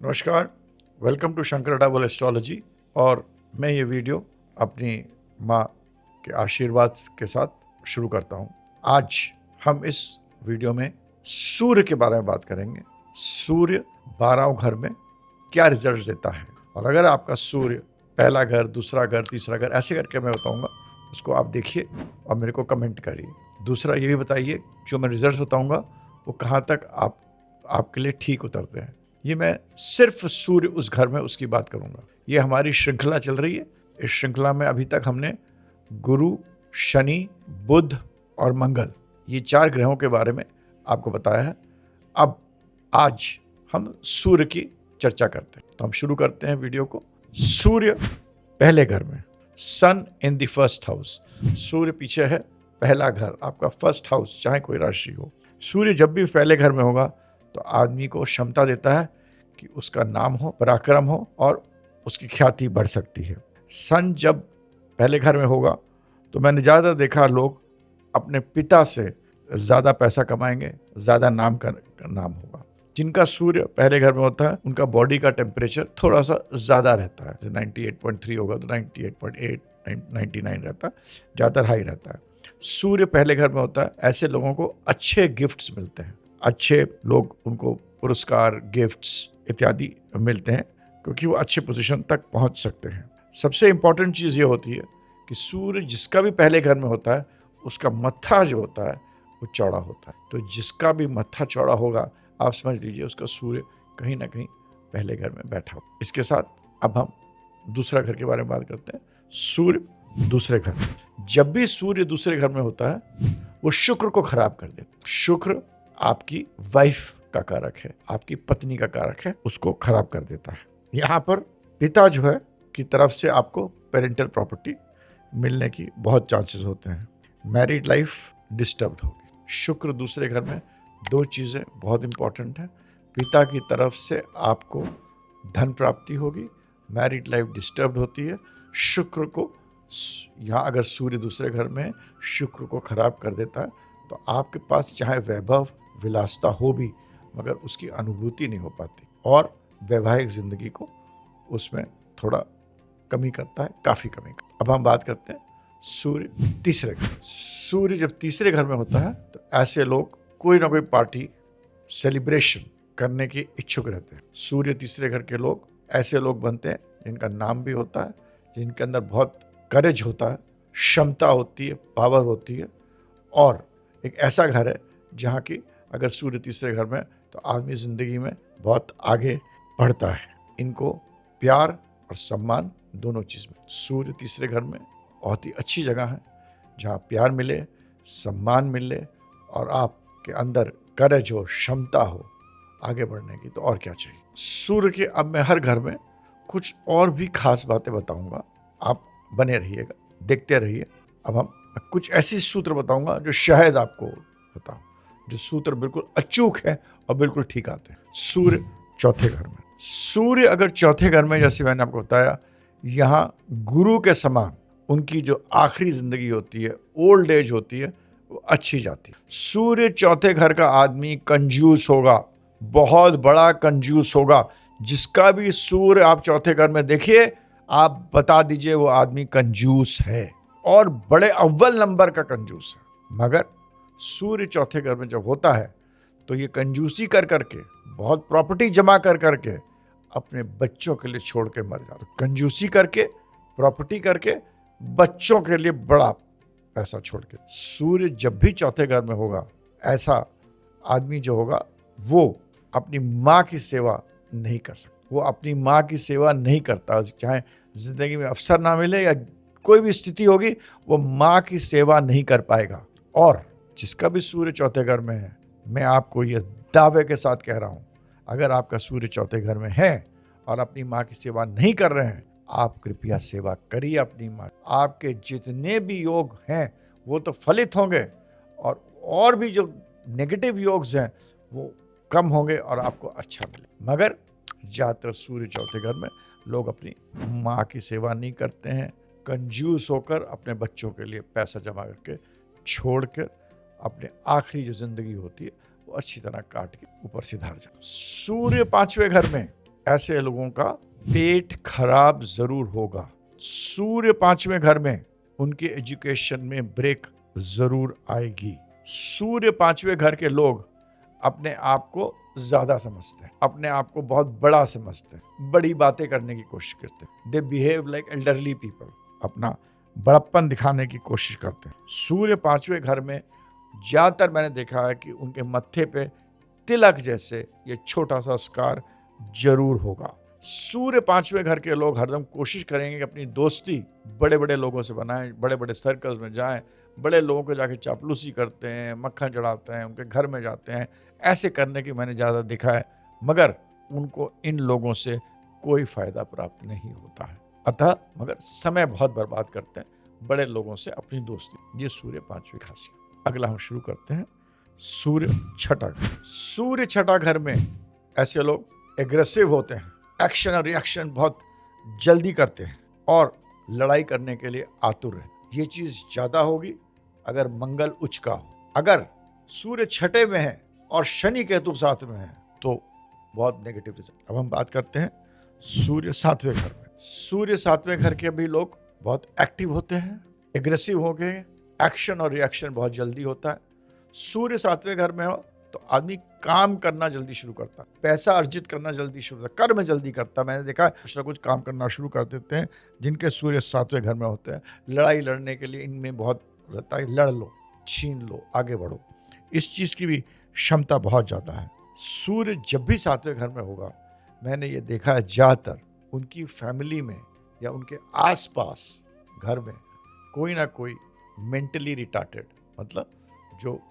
नमस्कार, welcome to Shankar double astrology. और मैं ये वीडियो अपनी माँ के आशीर्वाद के साथ शुरू करता हूँ। आज हम इस वीडियो में सूर्य के बारे में बात करेंगे। सूर्य 12वें घर में क्या रिजल्ट देता है, और अगर आपका सूर्य पहला घर, दूसरा घर, तीसरा घर ऐसे करके मैं बताऊँगा, उसको आप देखिए और मेरे को कमेंट करिए। दूसरा ये भी बताइए जो मैं रिजल्ट बताऊँगा वो कहाँ तक आपके लिए ठीक उतरते हैं। ये मैं सिर्फ सूर्य उस घर में उसकी बात करूंगा। ये हमारी श्रृंखला चल रही है। इस श्रृंखला में अभी तक हमने गुरु, शनि, बुध और मंगल, ये 4 ग्रहों के बारे में आपको बताया है। अब आज हम सूर्य की चर्चा करते हैं, तो हम शुरू करते हैं वीडियो को। सूर्य पहले घर में, सन इन द फर्स्ट हाउस। सूर्य पीछे है, पहला घर आपका फर्स्ट हाउस, चाहे कोई राशि हो। सूर्य जब भी पहले घर में होगा तो आदमी को क्षमता देता है कि उसका नाम हो, पराक्रम हो और उसकी ख्याति बढ़ सकती है। सन जब पहले घर में होगा तो मैंने ज़्यादा देखा लोग अपने पिता से ज़्यादा पैसा कमाएंगे, ज़्यादा नाम होगा। जिनका सूर्य पहले घर में होता है उनका बॉडी का टेम्परेचर थोड़ा सा ज़्यादा रहता है। 98.3 होगा तो 98.8, 99 रहता है, ज़्यादातर हाई रहता है। सूर्य पहले घर में होता है, ऐसे लोगों को अच्छे गिफ्ट्स मिलते हैं, अच्छे लोग, उनको पुरस्कार, गिफ्ट्स इत्यादि मिलते हैं, क्योंकि वो अच्छे पोजीशन तक पहुंच सकते हैं। सबसे इंपॉर्टेंट चीज़ ये होती है कि सूर्य जिसका भी पहले घर में होता है उसका मत्था जो होता है वो चौड़ा होता है। तो जिसका भी मत्था चौड़ा होगा आप समझ लीजिए उसका सूर्य कहीं ना कहीं पहले घर में बैठा हो। इसके साथ अब हम दूसरा घर के बारे में बात करते हैं। सूर्य दूसरे घर, जब भी सूर्य दूसरे घर में होता है वो शुक्र को खराब कर देता है। शुक्र आपकी वाइफ का कारक है, आपकी पत्नी का कारक है, उसको खराब कर देता है। यहाँ पर पिता जो है की तरफ से आपको पेरेंटल प्रॉपर्टी मिलने की बहुत चांसेस होते हैं। मैरिड लाइफ डिस्टर्ब होगी। शुक्र दूसरे घर में, 2 चीज़ें बहुत इंपॉर्टेंट हैं। पिता की तरफ से आपको धन प्राप्ति होगी, मैरिड लाइफ डिस्टर्ब होती है। शुक्र को यहाँ अगर सूर्य दूसरे घर में शुक्र को खराब कर देता है तो आपके पास चाहे वैभव विलासता हो भी मगर उसकी अनुभूति नहीं हो पाती, और वैवाहिक जिंदगी को उसमें थोड़ा कमी करता है, काफ़ी कमी करता है। अब हम बात करते हैं सूर्य तीसरे घर। सूर्य जब तीसरे घर में होता है तो ऐसे लोग कोई ना कोई पार्टी, सेलिब्रेशन करने की इच्छुक रहते हैं। सूर्य तीसरे घर के लोग ऐसे लोग बनते हैं जिनका नाम भी होता है, जिनके अंदर बहुत करेज होता है, क्षमता होती है, पावर होती है, और एक ऐसा घर है जहाँ की अगर सूर्य तीसरे घर में तो आदमी ज़िंदगी में बहुत आगे बढ़ता है। इनको प्यार और सम्मान दोनों चीज़ में। सूर्य तीसरे घर में बहुत ही अच्छी जगह है जहाँ प्यार मिले, सम्मान मिले और आपके अंदर करेज हो, क्षमता हो आगे बढ़ने की, तो और क्या चाहिए। सूर्य के अब मैं हर घर में कुछ और भी खास बातें बताऊंगा, आप बने रहिएगा, देखते रहिए। अब हम कुछ ऐसी सूत्र बताऊंगा जो शायद आपको बताओ, जो सूत्र बिल्कुल अचूक है और बिल्कुल ठीक आते हैं। सूर्य चौथे घर में, सूर्य अगर चौथे घर में, जैसे मैंने आपको बताया, यहाँ गुरु के समान उनकी जो आखिरी जिंदगी होती है, ओल्ड एज होती है, वो अच्छी जाती है। सूर्य चौथे घर का आदमी कंजूस होगा, बहुत बड़ा कंजूस होगा। जिसका भी सूर्य आप चौथे घर में देखिए, आप बता दीजिए वो आदमी कंजूस है, और बड़े अव्वल नंबर का कंजूस है। मगर सूर्य चौथे घर में जब होता है तो ये कंजूसी कर करके, बहुत प्रॉपर्टी जमा कर करके अपने बच्चों के लिए छोड़ के मर जाता। तो कंजूसी करके, प्रॉपर्टी करके, बच्चों के लिए बड़ा पैसा छोड़ के। सूर्य जब भी चौथे घर में होगा, ऐसा आदमी जो होगा वो अपनी माँ की सेवा नहीं कर सकता। वो अपनी माँ की सेवा नहीं करता, चाहे जिंदगी में अवसर ना मिले या कोई भी स्थिति होगी, वो माँ की सेवा नहीं कर पाएगा। और जिसका भी सूर्य चौथे घर में है, मैं आपको ये दावे के साथ कह रहा हूँ, अगर आपका सूर्य चौथे घर में है और अपनी माँ की सेवा नहीं कर रहे हैं, आप कृपया सेवा करिए अपनी माँ। आपके जितने भी योग हैं वो तो फलित होंगे, और भी जो नेगेटिव योग्स हैं वो कम होंगे और आपको अच्छा मिले। मगर ज़्यादातर सूर्य चौथे घर में लोग अपनी माँ की सेवा नहीं करते हैं, कंजूस होकर अपने बच्चों के लिए पैसा जमा करके छोड़ कर अपने आखिरी जो जिंदगी होती है वो अच्छी तरह काट के ऊपर से धार जाओ। सूर्य 5वें घर में ऐसे लोगों का पेट खराब जरूर होगा। सूर्य 5वें घर में, उनके एजुकेशन में ब्रेक जरूर आएगी। सूर्य 5वें घर के लोग अपने आप को ज्यादा समझते हैं, अपने आप को बहुत बड़ा समझते हैं, बड़ी बातें करने की कोशिश करते हैं। They behave like elderly people, अपना बड़प्पन दिखाने की कोशिश करते हैं। सूर्य 5वें घर में ज्यादातर मैंने देखा है कि उनके मत्थे पे तिलक जैसे ये छोटा सा स्कार जरूर होगा। सूर्य 5वें घर के लोग हरदम कोशिश करेंगे कि अपनी दोस्ती बड़े बड़े लोगों से बनाएं, बड़े बड़े सर्कल्स में जाएं, बड़े लोगों को जाके चापलूसी करते हैं, मक्खन चढ़ाते हैं, उनके घर में जाते हैं। ऐसे करने की मैंने ज़्यादा देखा है, मगर उनको इन लोगों से कोई फायदा प्राप्त नहीं होता है। अतः मगर समय बहुत बर्बाद करते हैं बड़े लोगों से अपनी दोस्ती। ये सूर्य 5वीं खासियत। अगला हम शुरू करते हैं सूर्य 6ठा घर। सूर्य 6ठा घर में ऐसे लोग एग्रेसिव होते हैं, एक्शन और रिएक्शन बहुत जल्दी करते हैं और लड़ाई करने के लिए आतुर रहते। ये चीज ज्यादा होगी अगर मंगल उच्च का हो। अगर सूर्य 6ठे में है और शनि केतु 7 में है तो बहुत नेगेटिव रिजल्ट। अब हम बात करते हैं सूर्य 7वें घर में। सूर्य 7वें घर के भी लोग बहुत एक्टिव होते हैं, एग्रेसिव हो गए, एक्शन और रिएक्शन बहुत जल्दी होता है। सूर्य 7वें घर में हो तो आदमी काम करना जल्दी शुरू करता है, पैसा अर्जित करना जल्दी शुरू करता है, कर्म जल्दी करता है। मैंने देखा कुछ ना कुछ काम करना शुरू कर देते हैं जिनके सूर्य 7वें घर में होते हैं। लड़ाई लड़ने के लिए इनमें बहुत रहता है, लड़ लो, छीन लो, आगे बढ़ो, इस चीज की भी क्षमता बहुत ज्यादा है। सूर्य जब भी 7वें घर में होगा, मैंने ये देखा है ज्यादातर उनकी फैमिली में या उनके आसपास घर में कोई ना कोई मेंटली रिटार्टेड, मतलब जो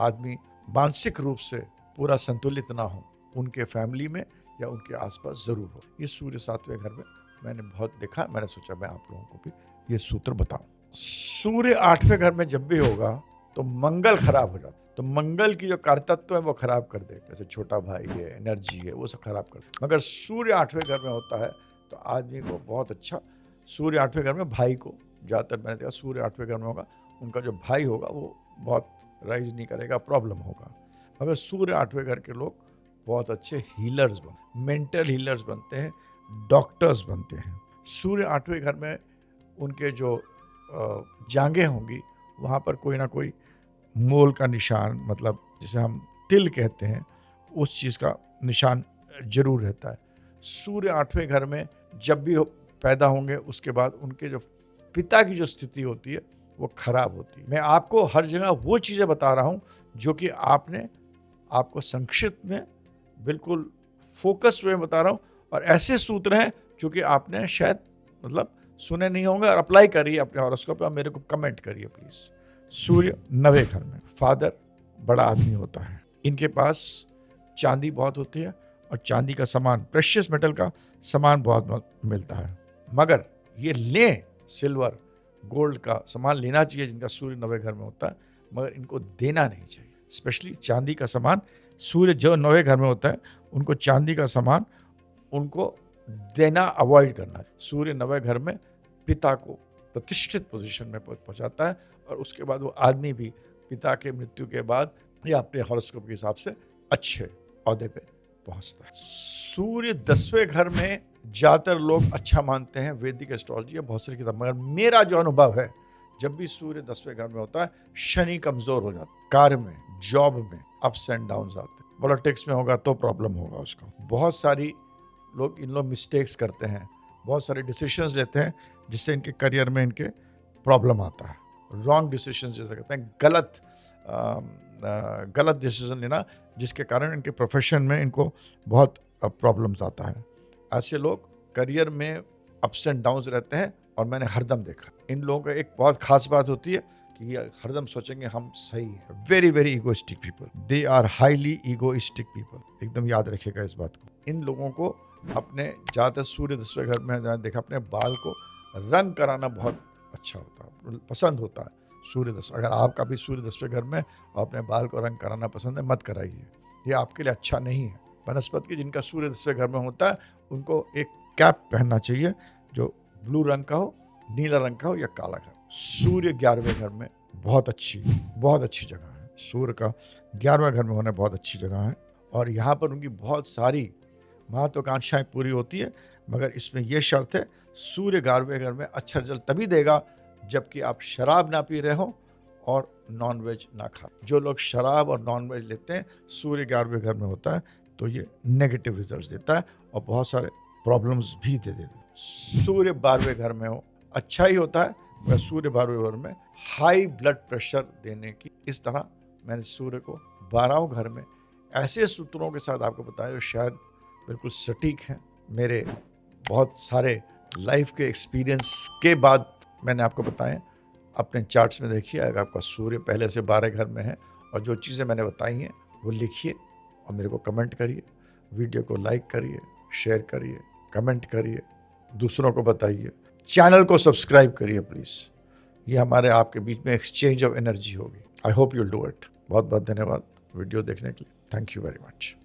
आदमी मानसिक रूप से पूरा संतुलित ना हो, उनके फैमिली में या उनके आसपास जरूर हो। ये सूर्य 7वें घर में मैंने बहुत देखा। मैंने सोचा मैं आप लोगों को भी ये सूत्र बताऊं। सूर्य 8वें घर में जब भी होगा तो मंगल खराब हो जाता है। तो मंगल की जो कारतत्व है वो खराब कर दे, जैसे छोटा भाई है, एनर्जी है, वो सब खराब कर दे। मगर सूर्य 8वें घर में होता है तो आदमी को बहुत अच्छा। सूर्य 8वें घर में भाई को ज्यादातर मैंने देखा, सूर्य 8वें घर में होगा, उनका जो भाई होगा वो बहुत राइज नहीं करेगा, प्रॉब्लम होगा। मगर सूर्य 8वें घर के लोग बहुत अच्छे हीलर्स बनते, मेंटल हीलर्स बनते हैं, डॉक्टर्स बनते हैं। सूर्य 8वें घर में उनके जो जांघें होंगी वहाँ पर कोई ना कोई मोल का निशान, मतलब जिसे हम तिल कहते हैं, उस चीज़ का निशान जरूर रहता है। सूर्य 8वें घर में जब भी पैदा होंगे उसके बाद उनके जो पिता की जो स्थिति होती है वो खराब होती है। मैं आपको हर जगह वो चीज़ें बता रहा हूँ जो कि आपको संक्षिप्त में बिल्कुल फोकस में बता रहा हूँ, और ऐसे सूत्र हैं जो कि आपने शायद मतलब सुने नहीं होंगे, और अप्लाई करिए अपने हॉरोस्कोप पर, मेरे को कमेंट करिए प्लीज। सूर्य 9वें घर में, फादर बड़ा आदमी होता है, इनके पास चांदी बहुत होती है और चांदी का सामान, प्रेशियस मेटल का सामान बहुत मिलता है। मगर ये लें, सिल्वर गोल्ड का सामान लेना चाहिए जिनका सूर्य 9वें घर में होता है, मगर इनको देना नहीं चाहिए। स्पेशली चांदी का सामान, सूर्य जो 9वें घर में होता है उनको चांदी का सामान उनको देना अवॉइड करना। सूर्य 9वें घर में पिता को प्रतिष्ठित पोजीशन में पहुंचाता है, और उसके बाद वो आदमी भी पिता के मृत्यु के बाद या अपने हॉरोस्कोप के हिसाब से अच्छे ओहदे पे पहुंचता है। सूर्य 10वें घर में ज्यादातर लोग अच्छा मानते हैं वैदिक एस्ट्रोलॉजी या बहुत सारी किताब, मगर मेरा जो अनुभव है जब भी सूर्य 10वें घर में होता है शनि कमजोर हो जाता है, कार्य में, जॉब में अप्स एंड डाउन्स आते हैं, पॉलिटिक्स में होगा तो प्रॉब्लम होगा उसको। बहुत सारी इन लोग मिस्टेक्स करते हैं, बहुत सारे डिसीजंस लेते हैं जिससे इनके करियर में इनके प्रॉब्लम आता है। रॉन्ग डिसीजंस जैसे कहते हैं, गलत डिसीजन लेना, जिसके कारण इनके प्रोफेशन में इनको बहुत प्रॉब्लम्स आता है। ऐसे लोग करियर में अप्स एंड डाउन्स रहते हैं, और मैंने हरदम देखा इन लोगों का एक बहुत खास बात होती है कि ये हरदम सोचेंगे हम सही हैं। Very very egoistic people, they are highly egoistic people. एकदम याद रखिएगा इस बात को। इन लोगों को अपने ज़्यादातर सूर्य 10वें घर में देखा, अपने बाल को रंग कराना बहुत अच्छा होता है, पसंद होता है। सूर्य 10, अगर आपका भी सूर्य 10वें घर में और अपने बाल को रंग कराना पसंद है, मत कराइए, ये आपके लिए अच्छा नहीं है। वनस्पति जिनका सूर्य 10वें घर में होता है उनको एक कैप पहनना चाहिए जो ब्लू रंग का हो, नीला रंग का हो या काला का। सूर्य 11वें घर में बहुत अच्छी जगह है। सूर्य का 11वें घर में होना बहुत अच्छी जगह है, और यहाँ पर उनकी बहुत सारी महत्वाकांक्षाएं पूरी होती है, मगर इसमें यह शर्त है, सूर्य 11वें घर में अच्छा रिजल्ट तभी देगा जबकि आप शराब ना पी रहे हो और नॉनवेज ना खा। जो लोग शराब और नॉनवेज लेते हैं, सूर्य 11वें घर में होता है, तो ये नेगेटिव रिजल्ट्स देता है और बहुत सारे प्रॉब्लम्स भी दे देता है। सूर्य 12वें घर में हो अच्छा ही होता है, मगर सूर्य 12वें घर में हाई ब्लड प्रेशर देने की, इस तरह मैंने सूर्य को 12वें घर में ऐसे सूत्रों के साथ आपको बताया जो शायद बिल्कुल सटीक हैं। मेरे बहुत सारे लाइफ के एक्सपीरियंस के बाद मैंने आपको बताए। अपने चार्ट्स में देखिए, अगर आपका सूर्य पहले से 12 घर में है और जो चीज़ें मैंने बताई हैं वो लिखिए और मेरे को कमेंट करिए, वीडियो को लाइक करिए, शेयर करिए, कमेंट करिए, दूसरों को बताइए, चैनल को सब्सक्राइब करिए प्लीज़। ये हमारे आपके बीच में एक्सचेंज ऑफ एनर्जी होगी। I hope you will do it. बहुत बहुत धन्यवाद वीडियो देखने के लिए। Thank you very much.